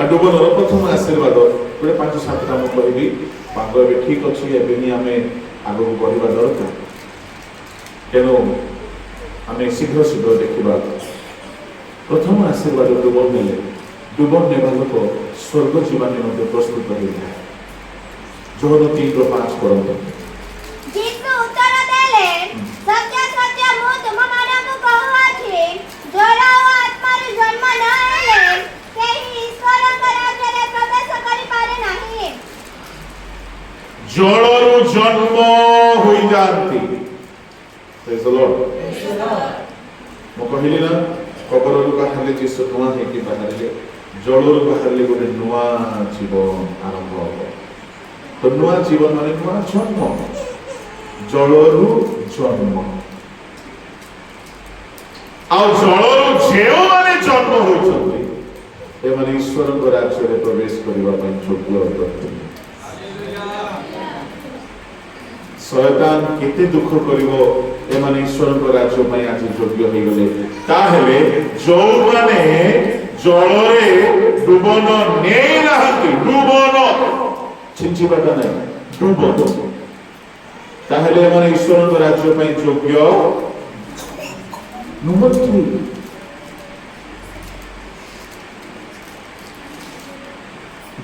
डुबनर प्रथम आशीर्वाद गोटे 5-7टा मु कहबी पाग ए ठीक अच्छी एवं आम आग को बढ़ा दरकार तेणु आम शीघ्र शीघ्र देखा प्रथम आशीर्वाद डुबन ने डुबन नेबा लोक स्वर्ग जीवानी प्रस्तुत हो जाए जोहन 3:5 पढ़ते जीसु उत्तर देले सत्य सत्य मु तुम मानकु कहूछि जल ओ आत्मार जन्म न हेले केही ईश्वरक राज्य रे प्रवेश करि पारे नाही जलरु जन्म होई जानती प्रेज द लॉर्ड मो कहली ना कबररु बाहरले जीसु नुआ हे कि बाहरले जलरु बाहरले गोटे नुआ जीवन आरंभ हो तो नुआ जीवन माने नुआ जन्म जलरु जन्म आ जलरु जेओ माने जन्म होइछथि ए माने ईश्वर को राज्य रे प्रवेश करिवा पई योग्य होइछथि शैतान केते दुख करिवो ए माने ईश्वर को राज्य पई आज योग्य होई गले ताहेले जो माने जलरे डुबन नै रहंती डुबन चिंचिबाटा नै डुबन ताहेले माने ईश्वर को राज्य पई योग्य नुमति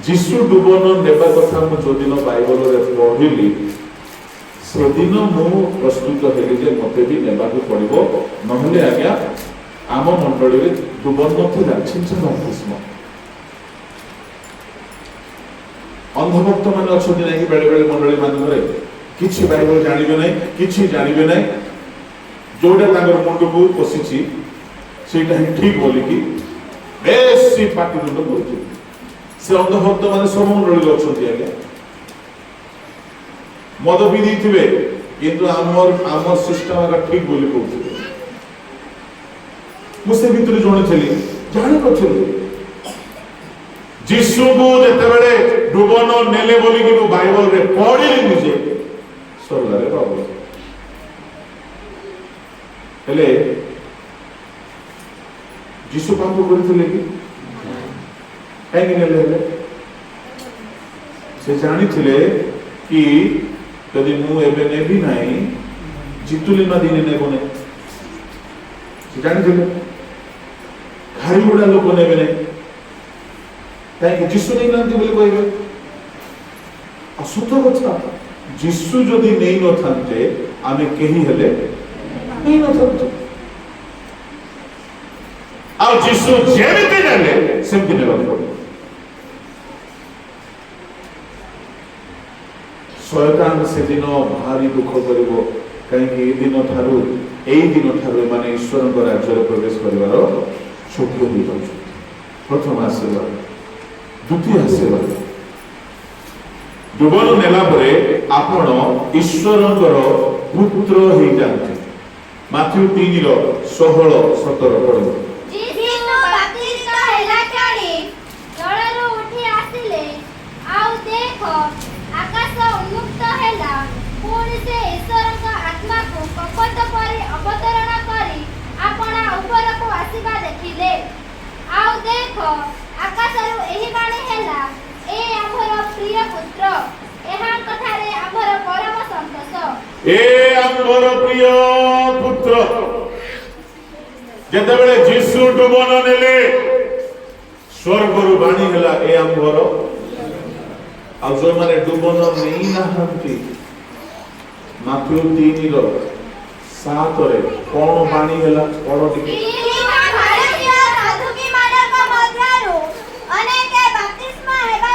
जीसु डुबन नेबा कथा मु जोदिन बाइबल रे पढिली सेदिन मु प्रस्तुत हेली जे मते भी नेबा को पड़िबो नहले आज्ञा आम मंडली रे डुबन नथिला छिंचा बाप्तिस्म अंधभक्त मान अछथि नै बेले बेले मंडली मानरे किछि बाइबल जानिबे नै किछि जानिबे नै जोडा तांगर मुंड को पसिछि सेटा ही ठीक बोली कि बेसी पाटी रुंड करछि से अंधभक्त माने सब मंडली अछथि आज्ञा मद भी थे किंतु आमर सिस्टम आगे ठीक बोली कहते मुझे भीतर जड़े थी जानी नथि जीसु को जेतेबेले डुबन नेले बोली कि बाइबल रे पढ़िली मुझे स्वर्ग रे बाबू हेले जीसु पाप करथिले कि काहे नेले हेले से जानी थिले कि यदि मु एबे नेबी नाही जितुली नदी ने नेबो ने जानि दिले घारी गुडा लोक नेबे ने ताई जिसु नै नंती बोली कहबे असुत कथा जिसु जदि नै न थान्ते आमे केही हेले नै न थान्ते आ जिसु जेमिति नेले सेमति नेबा पड़ो शैतान से दिन भारी दुख करिवो कहीं ए दिन ठारू माने ईश्वर को राज्य रे प्रवेश करिवार योग्य होई जाउछ प्रथम आशीर्वाद द्वितीय आशीर्वाद डुबन नेला परे आपण ईश्वरकर पुत्र होई जाते माथ्यू 3:16-17 पढो जीसु बाप्तिस्म हेला छाडी जळरू उठी आसिले आउ देखो आकाश उन्मुक्त हेला पुणी से ईश्वर का आत्मा को कपट परि अवतरण करी आपना ऊपर को आसीबा देखिले आउ देखो आकाश रु एही बाणी हेला ए हमर प्रिय पुत्र एहा कथा रे हमर परम संतोष ए हमर प्रिय पुत्र जेतेबेले जीसु डुबन नेले स्वर्ग रु बाणी हेला ए हमर आ जो माने डुबन नहीं नाहंती माथ्यू 3:7 रे कोन बाणी हेला पढो टिके भारतीय साधुकी मानक मध्यरु अनेक बाप्तिस्म हेबा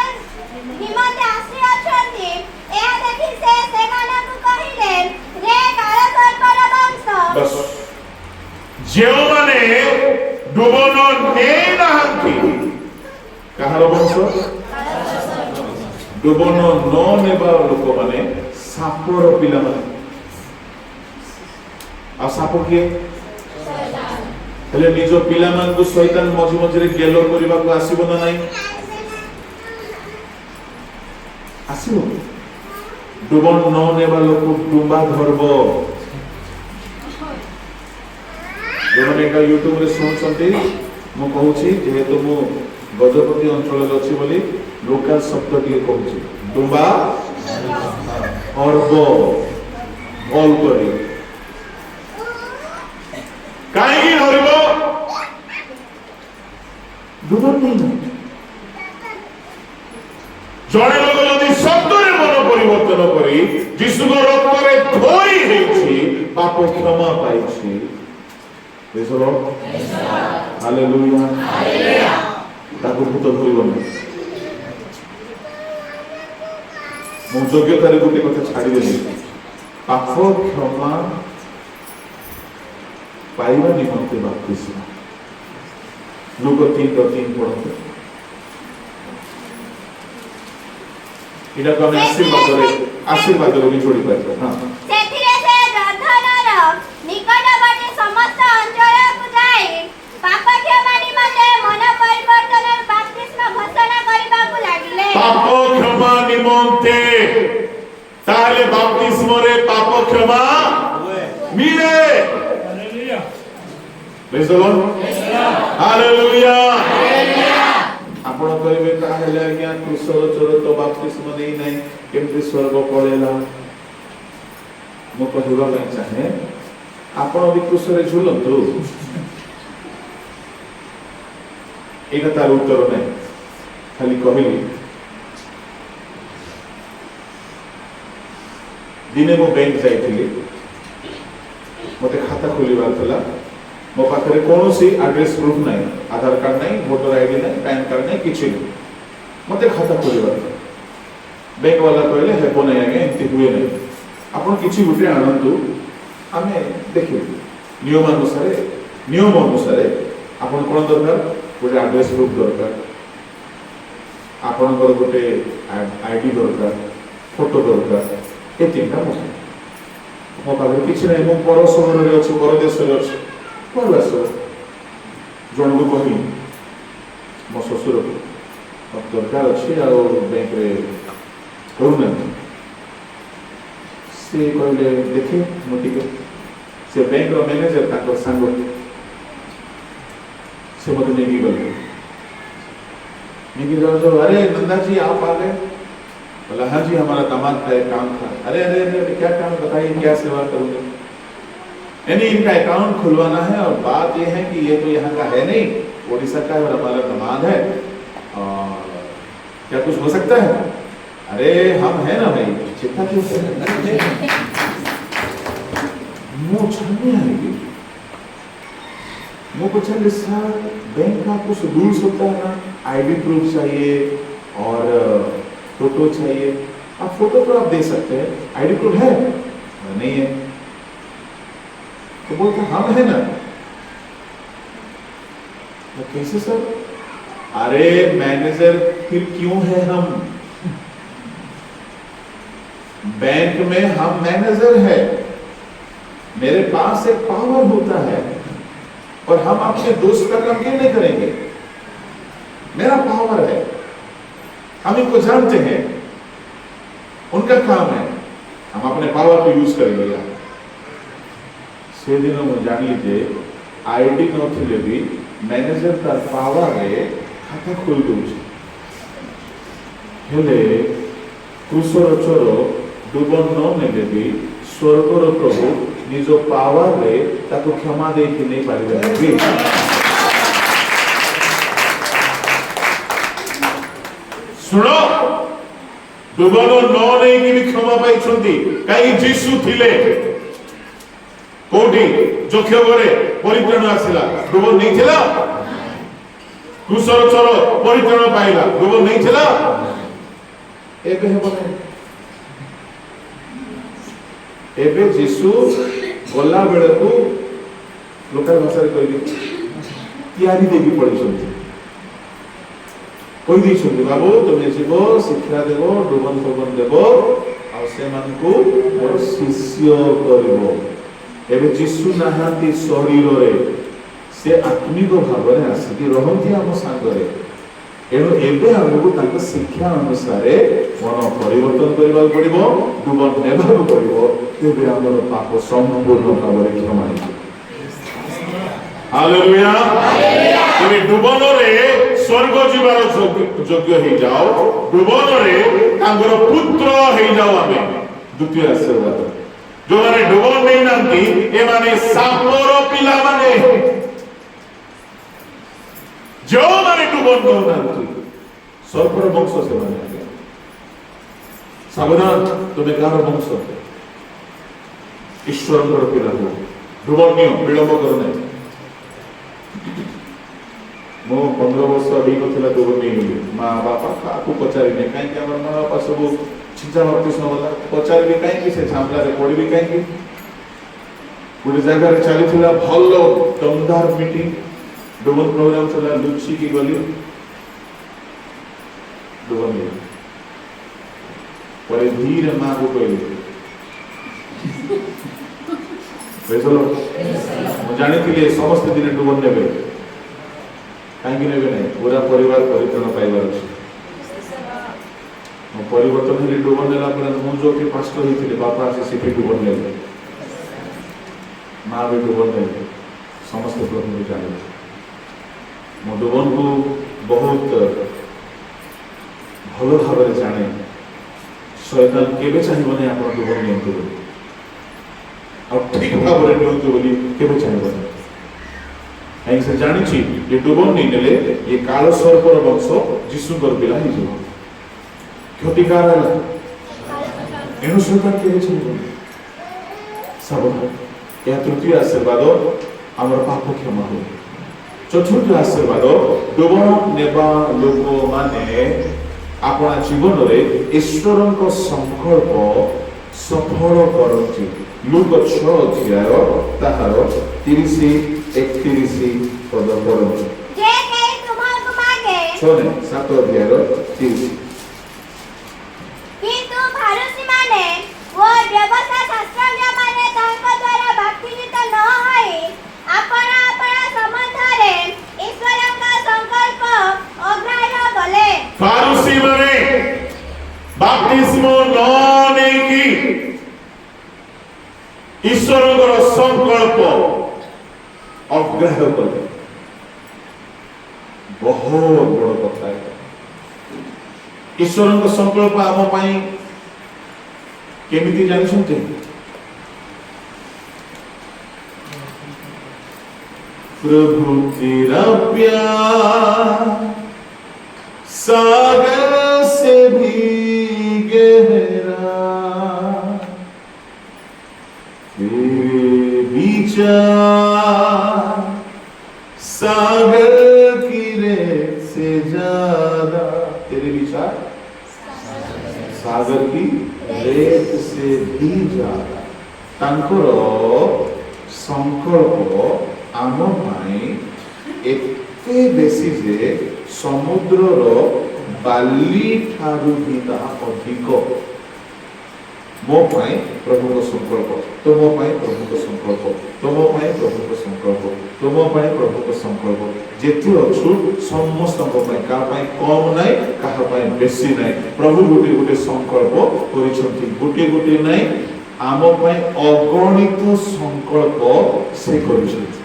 निमंते आसी अछंती ए देखि से मानक कहिले रे काल सर्पर वंश बस जे माने डुबन नहीं नाहंती कहार वंश डुबन न नेबा लोक माने सापर पिला माने आ साप के हेले निज पिला मान को शैतान मझि मझि रे गेलो करिबा को आसीबो ना नाही आसीबो डुबन न नेबा लोक डुबा धरबो जो माने का YouTube रे सुनछंती मु कहूची जेहेतु मु गजपति अंचल अच्छी बोली लोकल शब्द टी कहूँ डुबा अर्ब ऑल करी कहीं धरब डुबन नहीं जड़े लोग यदि सत्य मन परिवर्तन करी यीशु रक्तरे धोई हेछि पाप क्षमा पाइछि praise the Lord hallelujah hallelujah ताको भूत धरिबन मो योग्यतारे गोटे कथा छाड़ी देली पाप क्षमा पाइबा निमंते बपतिस्मा लूक 3:3 पढ़ते इडा को हमें आशीर्वाद रे भी जोड़ी पाइबा हां सेथिरे से रधनर निकटवर्ती समस्त अंचल को जाय पाप क्षमा निमंते मन परिवर्तन बपतिस्मा घोषणा करबा को लागिले पाप क्षमा निमंते ताले बपतिस्मा रे पाप क्षमा मिले hallelujah praise the Lord hallelujah आपण कहबे का हेले आज्ञा कुशल चोर तो बपतिस्मा नहीं नहीं केमति स्वर्ग पळेला मो कहबा में चाहे आपण भी कुशल झुलंतु एका तार उत्तर नहीं खाली कहली दिने मो बैंक जाइथिली मते खाता खोलिबार थला मो पाखरे कोनोसी एड्रेस प्रूफ नहीं आधार कार्ड नहीं वोटर आईडी नहीं पैन कार्ड नहीं किछि नहीं मते खाता खोलिबार बैंक वाला कहले हेबो नहीं आगे एंती हुए नहीं आपण किछि गुटे आनंतु आमे देखियो नियम अनुसार आपण कोन दरकार गोटे एड्रेस प्रूफ दरकार आपणकर गोटे आईडी दरकार फोटो दरकार ए तीनटा मो पाखरे किछि नहीं मो पर शहर रे अछि पर देश रे अछि कोन आस जन को कहि मो ससुर को दरकार अछि आ बैंक रे करूना से कहले देखि मोटिके से बैंक रो मैनेजर ताको संग से मते नेगी गले नेगी जो अरे नंदा जी आप आ गए बोला हाँ जी हमारा दामाद का एक काम था अरे अरे अरे क्या काम बताइए क्या सेवा करूँगा यानी इनका अकाउंट खुलवाना है और बात ये है कि ये तो यहाँ का है नहीं ओडिशा का है और हमारा दामाद है और क्या कुछ हो सकता है अरे हम है ना भाई चिंता क्यों मुँह छाने आएगी मुँह को चल सर बैंक का कुछ रूल्स होता है ना आईडी प्रूफ चाहिए और फोटो चाहिए आप फोटो तो आप दे सकते हैं आईडी प्रूफ है नहीं है तो बोलते हम है ना तो कैसे सर अरे मैनेजर फिर क्यों है हम बैंक में हम मैनेजर है मेरे पास एक पावर होता है और हम अपने दोस्त का काम क्यों नहीं करेंगे मेरा पावर है हम इनको जानते हैं उनका काम है हम अपने पावर को यूज करेंगे से दिन में जान लीजिए आईडी नथिले भी मैनेजर का पावर रे खाता खोल दउछ हेले कुशर चोर डुबन न नेले भी स्वर्गर प्रभु निज पावर रे ताको क्षमा दे कि नहीं पारिबे सुनो डुबन न नहीं कि भी क्षमा पाई छंती काई जीसु थिले कोठी जोख्य करे परित्राण आसिला डुबन नहीं थिला कुशल चोर परित्राण पाइला डुबन नहीं थिला एबे हेबने एबे जीसु गला बेले को लोकल भाषा रे कहबी तयारी देबी पड़ी छंती कोई दी छंती बाबू तुमे जीवो शिक्षा देबो डुबन फबन देबो आ से मान को मोर शिष्य करबो एबे जीसु नाहांती शरीर रे से आत्मिक भाव रे आसी रहंती हम संगरे एनो एबे हमको तांको शिक्षा अनुसार मन परिवर्तन करबा पड़िबो डुबन नेबा पड़िबो एबे हमर पाप संपूर्ण भाव रे क्षमा हेबो हालेलुया हालेलुया एबे डुबन रे स्वर्ग जीवार योग्य हो जाओ भुवन में पुत्र हो जाओ आम द्वितीय आशीर्वाद जो मैंने डुबन नहीं नांती ए माने सापर पिला माने जो माने डुबन नहीं नांती सर्पर वंश से माने सावधान तुम्हें कार वंश ईश्वर पिला हो डुबन नहीं विलंब करना मो 15 वर्ष अभी नथिला डुबन नहीं माँ बापा काकू पचारि नहीं कहीं माँ बापा सब छिंचा बप्तिस्म वाला पचारि भी कहीं से झांपला रे पड़ी भी कहीं गोटे जगह चली भल दमदार मीटिंग डुबन प्रोग्राम चला लुची की गली डुबन पर धीरे माँ को कहली जानी समस्त दिन डुबन ने कहीं ने पूरा परिवार परित्रण पाइबार अच्छे परिवर्तन हेली डुबन नेला मुझे कि पास्टर होते बापा आसे सीपी डुबन ने माँ भी डुबन ने समस्त प्रभु जाने मो डुबन को बहुत भल भाव जाने शैतान केबे चाहिए आप डुबन नियंतु और ठीक भाव में नियंतु बोली केबे चाहिए कहीं से जानी ये डुबन नहीं नेले ये काल सर्पर वंश जीशुकर पिला ही जीव क्षतिकार है एनु शैतान केबे चाहिए सावधान यह तृतीय आशीर्वाद आमर पाप क्षमा हो चतुर्थ आशीर्वाद डुबन नेबा लोक माने अपना जीवन रे ईश्वर को संकल्प सफल करती लुक 6 अध्याय ताहार 30-31 पद पढ़ो जे कहीं तुमको मांगे 7 अध्याय 30 किंतु फारूसी माने वो व्यवस्था शास्त्रज्ञ माने तांको द्वारा बाप्तिजित न होई अपना अपना संबंध रे ईश्वर का संकल्प अग्राह्य कले फारूसी माने बाप्तिस्म न नेकी ईश्वर संकल्प अग्राह्य कले बहुत बड़ कथा है ईश्वर संकल्प आम केमिति जानते प्रभु तेरा प्यार सागर से भी गहरा तेरे विचार सागर की रेत से ज्यादा तेरे विचार सागर की रेत से भी ज्यादा तांकर संकल्प आम एते बेसी जे समुद्रर बाली ठारू भी अधिक मो पाई प्रभु को संकल्प तो मो पाई प्रभु को संकल्प तो मो पाई प्रभु को संकल्प तो मो पाई प्रभु को संकल्प जेति अछु समस्त को पाई का पाई कम नाही कहा पाई बेसी नाही प्रभु गुटे गुटे संकल्प करिसंती गुटे गुटे नाही आम पाई अगणित संकल्प से करिसंती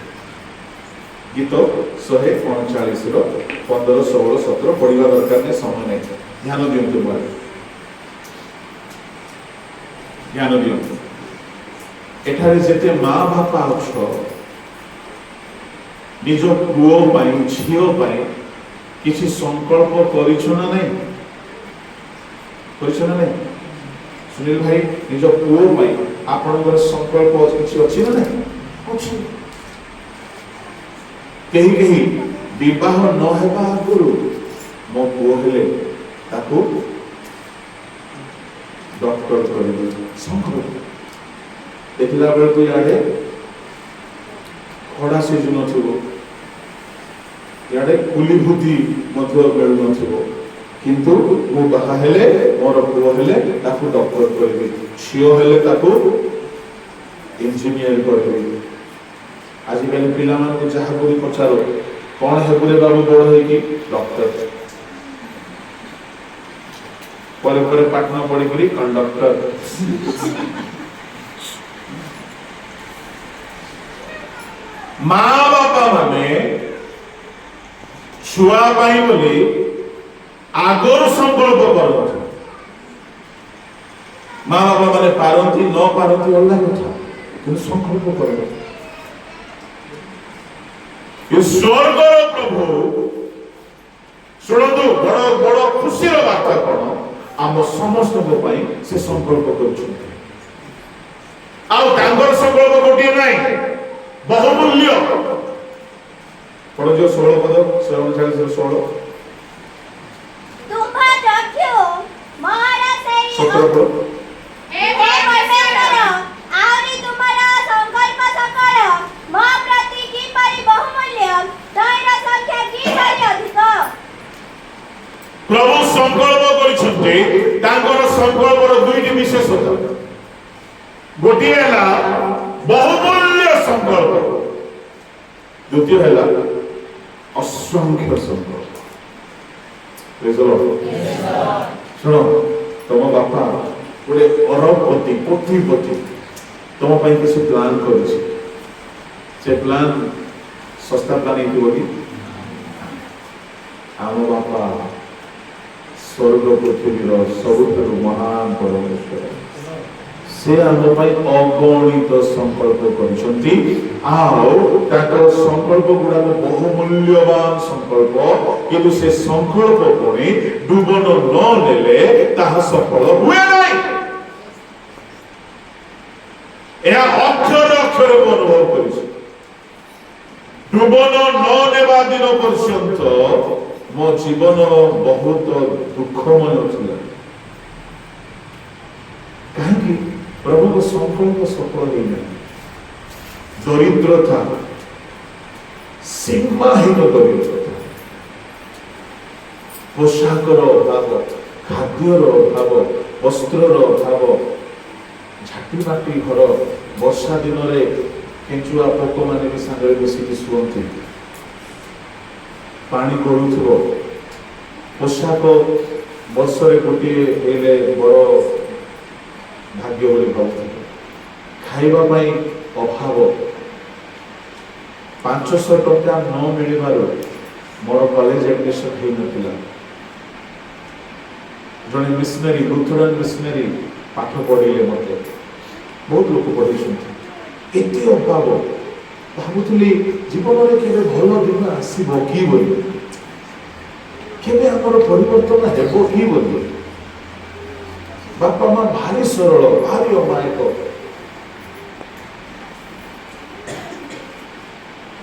गीत 139 रो 15 16 17 पढ़िबा दरकार ने समय नहीं ध्यान दियंतु मारे ध्यान दियंतु एठारे जेते माँ बापा अछ निज पुओ पाई झियो पाई किछि संकल्प करिछ ना नहीं करिछ ना नहीं सुनील भाई निज पुओ पाई आपनकर संकल्प किछि अछि ना नहीं अछि कहीं कहीं विवाह न हेबा आगुरु मो पुओ हेले ताकू डॉक्टर करिबे संकल्प देखला बेल को याडे खड़ा सिजु नथिबो याडे कुली भूति मध्य बेल नथिबो किंतु मो बाहा हेले मोर पुओ हेले ताकू डॉक्टर करिबे छियो हेले ताकू इंजीनियर करिबे आजिकल पिला मान को जहा कोई पचारो कौन है पूरे बाबू बड़ है कि डॉक्टर परे परे पाटना पड़ी करी कंडक्टर माँ बापा माने छुआ पाई बोले आगर संकल्प करते माँ बापा मैंने पारती न पारती अलग कथा कि संकल्प कर स्वर्ग प्रभु शुणु बड़ बड़ खुशी बार्ता कौन आम समस्त से संकल्प कर संकल्प गोटे ना बहुमूल्य पढ़ो जो 16 पद 16 17 पद प्रभु संकल्प कर संकल्पर दुईटी विशेषता गोटे है बहुमूल्य संकल्प द्वितीय है असंख्य संकल्प शुण तुम बापा गोटे अरबपति कोटिपति तुम किसी प्लान कर प्लान सस्ता प्लान ये आम बापा स्वर्ग पृथ्वी सबुठ महान परमेश्वर से आम अगणित संकल्प कर संकल्प गुड़ा बहुमूल्यवान संकल्प किंतु से संकल्प पुणी डुबन नेले सफल हुए नहीं अक्षर अक्षर को अनुभव कर डुबन नेवा दिन पर्यंत मो जीवन बहुत दुखमय था कहीं प्रभु को संकल्प सफल होना दरिद्रता सीमाहीन दरिद्रता पोशाकर अभाव खाद्यर अभाव वस्त्र अभाव झाटीमाटी घर वर्षा दिन में केंचुआ पोक मैंने भी सांगे बसिक शुंती पानी गड़ुव पोशाक वर्षे गोटे बड़ भाग्य बोली भावुँ खावाई अभाव 500 टंका न मिलबार मोर कॉलेज एडमिशन हो नाला जड़े मिशनरी लुथरान मिशनरी पाठ पढ़े मत बहुत लोग पढ़ी एत अभाव भावुली जीवन में केवे भल दिन आसब कि केवे आमर परिवर्तन हेब कि बापा माँ भारी सरल भारी अमायक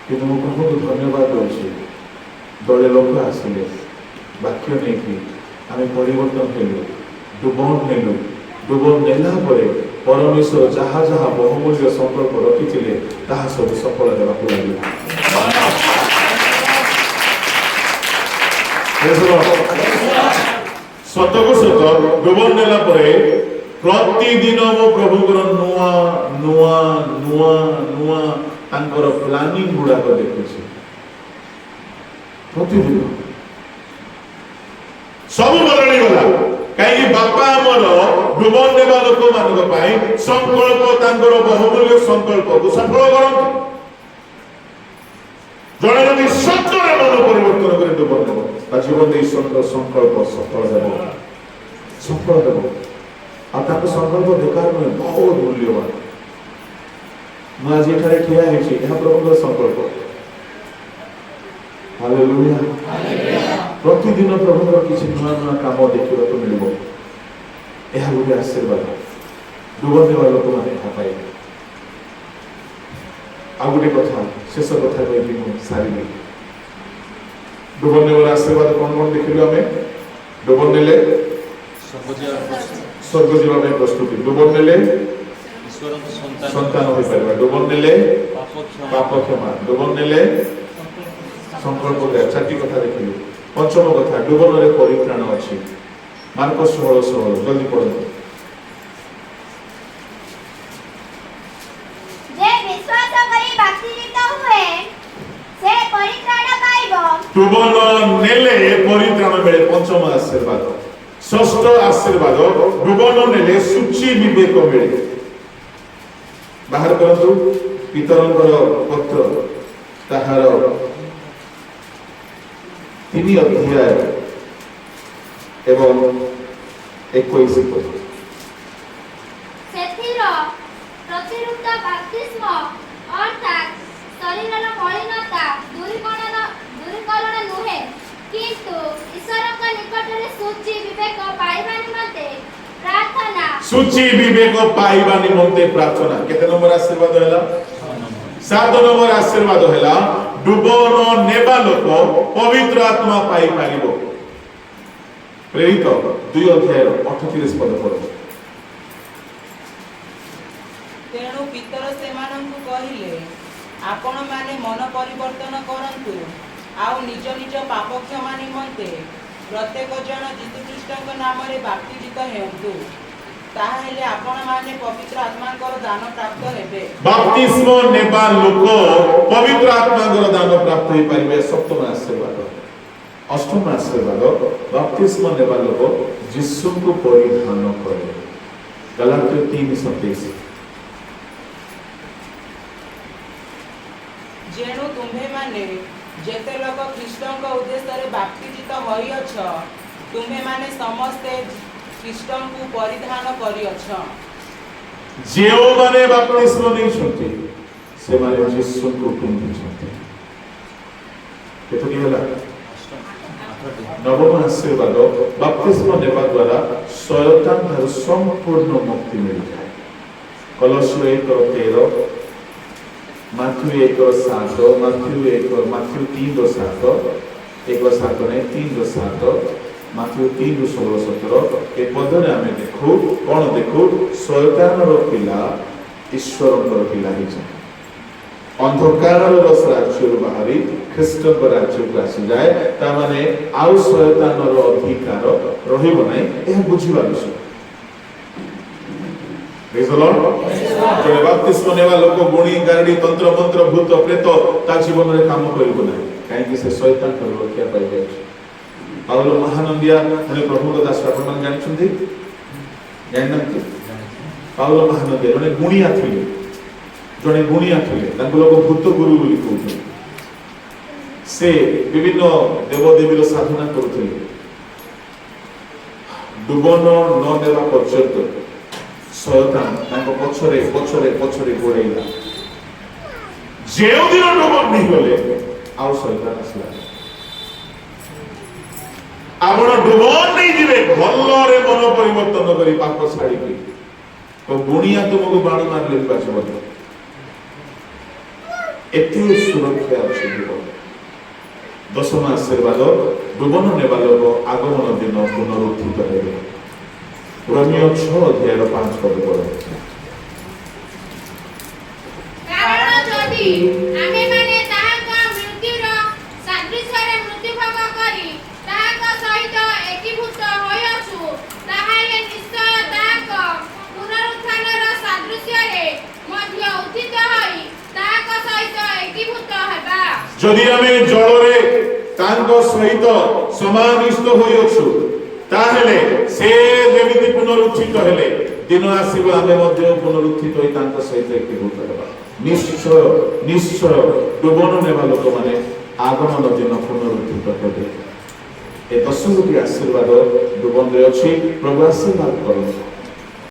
कि मो प्रभु को धन्यवाद दूसरी दले लोक आसिले वाक्य नहीं आम परिवर्तन हेलु डुबन नेलु डुबन नेला परमेश्वर जहाँ जहाँ बहुमूल्य संकल्प रखी सब सफल देवाक लगे सतको सत डुबन नेला प्रतिदिन मो प्रभुकर नुआ नुआ नुआ नुआ तांकर प्लानिंग गुड़ाक देखुची प्रतिदिन सब बदली गला कहीं बापा आमर डुबन नेवा लोक मान संकल्प बहुमूल्य संकल्प को सफल करते जड़े जब सत्य मन परिवर्तन कर डुबन नेब जीवन ईश्वर संकल्प सफल देव आ संकल्प बेकार नुहे बहुत मूल्यवान मुझे ये ठिया है प्रभु संकल्प हालेलुया प्रतिदिन प्रभु किसी नुआ नुआ काम देखा मिल गोटे आशीर्वाद डुबन देवा लोक मैंने पाए आ गोटे कथा शेष कथा कही सारी डुबन देवर आशीर्वाद कौन कौन देखिलु आमे डुबन नेले स्वर्ग जीवा प्रस्तुति डुबन नेले संतान हो पारे डुबन नेले पाप क्षमा डुबन नेले संकल्प दे चारटी कथा देखिलु पंचम कथा डुबन रे परित्राण अछि मार्कस 16:16 जल्दी पढ़ो जे विश्वास करी बाप्तिस्म हुए से परित्राण पाइबो डुबन नेले परित्राण मिले पंचम आशीर्वाद षष्ठ आशीर्वाद डुबन नेले सूची विवेक मिले बाहर करंतु पितरंकर पत्र ताहार 3 ଅଧ୍ୟାୟ ଏବଂ 21 ପଦ। ସେଥିର ପ୍ରତିରୂପ ବାପ୍ତିସ୍ମ ଅର୍ଥାତ୍ ଶରୀରର ମଳିନତା ଦୂରୀକରଣ ନୁହେଁ, କିନ୍ତୁ ଈଶ୍ୱରଙ୍କ ନିକଟରେ ସୂଚି ବିବେକ ପାଇବା ନିମନ୍ତେ ପ୍ରାର୍ଥନା। ସୂଚି ବିବେକ ପାଇବା ନିମନ୍ତେ ପ୍ରାର୍ଥନା। କେତେ ନମ୍ବର ଆଶୀର୍ବାଦ ହେଲା? 7 ନମ୍ବର ଆଶୀର୍ବାଦ ହେଲା ଡୁବନ ନେବା ଲୋକ ପବିତ୍ର ଆତ୍ମା ପାଇ ପାରିବ। ପ୍ରେରିତ 2 ଅଧ୍ୟାୟର 38 ପଦ ପଢ। ତେଣୁ ପିତର ସେମାନଙ୍କୁ କହିଲେ, ଆପଣମାନେ ମନ ପରିବର୍ତ୍ତନ କରନ୍ତୁ, ଆଉ ନିଜ ନିଜ ପାପ କ୍ଷମା ନିମନ୍ତେ ପ୍ରତ୍ୟେକ ଜଣ ଯୀଶୁଖ୍ରୀଷ୍ଟଙ୍କ ନାମରେ ବାପ୍ତିଜିତ ହେଉନ୍ତୁ, ତାହେଲେ ଆପଣମାନେ ପବିତ୍ର ଆତ୍ମାଙ୍କର ଦାନ ପ୍ରାପ୍ତ ହେବେ। ବାପ୍ତିସ୍ମ ନେବା ଲୋକ ପବିତ୍ର ଆତ୍ମାଙ୍କର ଦାନ ପ୍ରାପ୍ତ ହେଇ ପାରିବେ। 7ମ ଆଶୀର୍ବାଦ। 8ମ ଆଶୀର୍ବାଦ ବାପ୍ତିସ୍ମ ନେବା ଲୋକ ଯୀଶୁଙ୍କୁ ପରିଧାନ କରେ। ଗଲାତ୍ୟ 3:27। ଯେଣୁ ତୁମ୍ଭେମାନେ ଯେତେ ଲୋକ ଖ୍ରୀଷ୍ଟଙ୍କ ଉଦ୍ଦେଶ୍ୟରେ ବାପ୍ତିଜିତ ହୋଇଅଛ, ତୁମ୍ଭେମାନେ ସମସ୍ତେ ଖ୍ରୀଷ୍ଟଙ୍କୁ ପରିଧାନ କରିଅଛ। ଯେଉଁମାନେ ବାପ୍ତିସ୍ମ ନେଇଛନ୍ତି ସେମାନେ ଯୀଶୁଙ୍କୁ ପିନ୍ଧିଛନ୍ତି। କେତୋଟି ହେଲା? 9ମ ଆଶୀର୍ବାଦ ବାପ୍ତିସ୍ମ ନେବା ଦ୍ୱାରା ଶୟତାନ ଠାରୁ ସମ୍ପୂର୍ଣ୍ଣ ମୁକ୍ତି ମିଳିଥାଏ। କଲୋସ୍ୟ 1:13, ମାଥ୍ୟୁ 1:7, ମାଥ୍ୟୁ 3:7, 1:7 ନାହିଁ 3:7, ମାଥ୍ୟୁ 3:16-17। ଏ ପଦରେ ଆମେ ଦେଖୁ କ'ଣ ଦେଖୁ? ଶୟତାନର ପିଲା ଈଶ୍ୱରଙ୍କର ପିଲା ହେଇଯାଏ। ଅନ୍ଧକାରର ରାଜ୍ୟରୁ ବାହାରି ଖ୍ରୀଷ୍ଟଙ୍କ ରାଜ୍ୟକୁ ଆସିଯାଏ। ତାମାନେ ଆଉ ଶୟତାନର ଅଧିକାର ରହିବ ନାହିଁ। ଏହା ବୁଝିବା ବିଷୟ। ଜଣେ ବାପ୍ତିସ୍ମ ନେବା ଲୋକ ଗୁଣି ଗାରେଡ଼ି ତନ୍ତ୍ର ମନ୍ତ୍ର ଭୂତ ପ୍ରେତ ତା ଜୀବନରେ କାମ କରିବ ନାହିଁ, କାହିଁକି ସେ ଶୟତାନ ଠାରୁ ରକ୍ଷା ପାଇଯାଇଛି। ପାଉଲ ମହାନନ୍ଦିଆ ମାନେ ପ୍ରଭୁଙ୍କ ଦାସ, ଆପଣମାନେ ଜାଣିଛନ୍ତି? ଜାଣିନାହାନ୍ତି? ପାଉଲ ମହାନନ୍ଦିଆ ଜଣେ ଗୁଣିଆ ଥିଲେ। ତାଙ୍କୁ ଲୋକ ଭୂତ ଗୁରୁ ବୋଲି କହୁଥିଲେ। ସେ ବିଭିନ୍ନ ଦେବଦେବୀର ସାଧନା କରୁଥିଲେ। ଡୁବନ ନ ନେବା ପର୍ଯ୍ୟନ୍ତ ଶୟତାନ ତାଙ୍କ ପଛରେ ଗୋଡ଼େଇଲା। ଯେଉଁଦିନ ଡୁବନ ନେଇଗଲେ ଆଉ ଶୟତାନ ଆସିଲା। ଆପଣ ଡୁବନ ନେଇଯିବେ ଭଲରେ ମନ ପରିବର୍ତ୍ତନ କରି ପାପ ଛାଡ଼ିକି, ତ ଗୁଣିଆ ତୁମକୁ ବାଣ ମାରିଲେ ବି ବାଜିବନି। ଏତେ ସୁରକ୍ଷା ଅଛି ଡୁବନ। 10ମ ଆଶୀର୍ବାଦ ଡୁବନ ନେବା ଲୋକ ଆଗମନ ଦିନ ପୁନରୁତ୍ଥିତ ହେବେ। ରୋମିଓ 6 ଅଧ୍ୟାୟର 5 ପଦ ପଢ। କାରଣ ଯଦି ଆମେମାନେ ତାହାଙ୍କ ମୃତ୍ୟୁର ସାଦୃଶ୍ୟରେ ମୃତ୍ୟୁଭୋଗ କରି ତାହାଙ୍କ ସହିତ ଏକୀଭୂତ ହୋଇଅଛୁ, ତାହେଲେ ନିଶ୍ଚୟ ତାହାଙ୍କ ପୁନରୁତ୍ଥାନର ସାଦୃଶ୍ୟରେ ମଧ୍ୟ ଉତ୍ଥିତ ହୋଇ ତାହାଙ୍କ ସହିତ ଏକୀଭୂତ ହେବା। ଯଦି ଆମେ ଜଳରେ ତାଙ୍କ ସହିତ ସମାନିଷ୍ଟ ହୋଇଅଛୁ, ତାହେଲେ ସେ ଯେମିତି ପୁନରୁତ୍ଥିତ ହେଲେ, ଦିନ ଆସିବ ଆମେ ମଧ୍ୟ ପୁନରୁତ୍ଥିତ ହୋଇ ତାଙ୍କ ସହିତ ଏକୀଭୂତ ହେବା। ନିଶ୍ଚୟ ଡୁବନ ନେବା ଲୋକମାନେ ଆଗମନ ଦିନ ପୁନରୁତ୍ଥିତ ହେବେ। ଏ 10ଟି ଆଶୀର୍ବାଦ ଡୁବନରେ ଅଛି। ପ୍ରଭୁ ଆଶୀର୍ବାଦ କରନ୍ତୁ।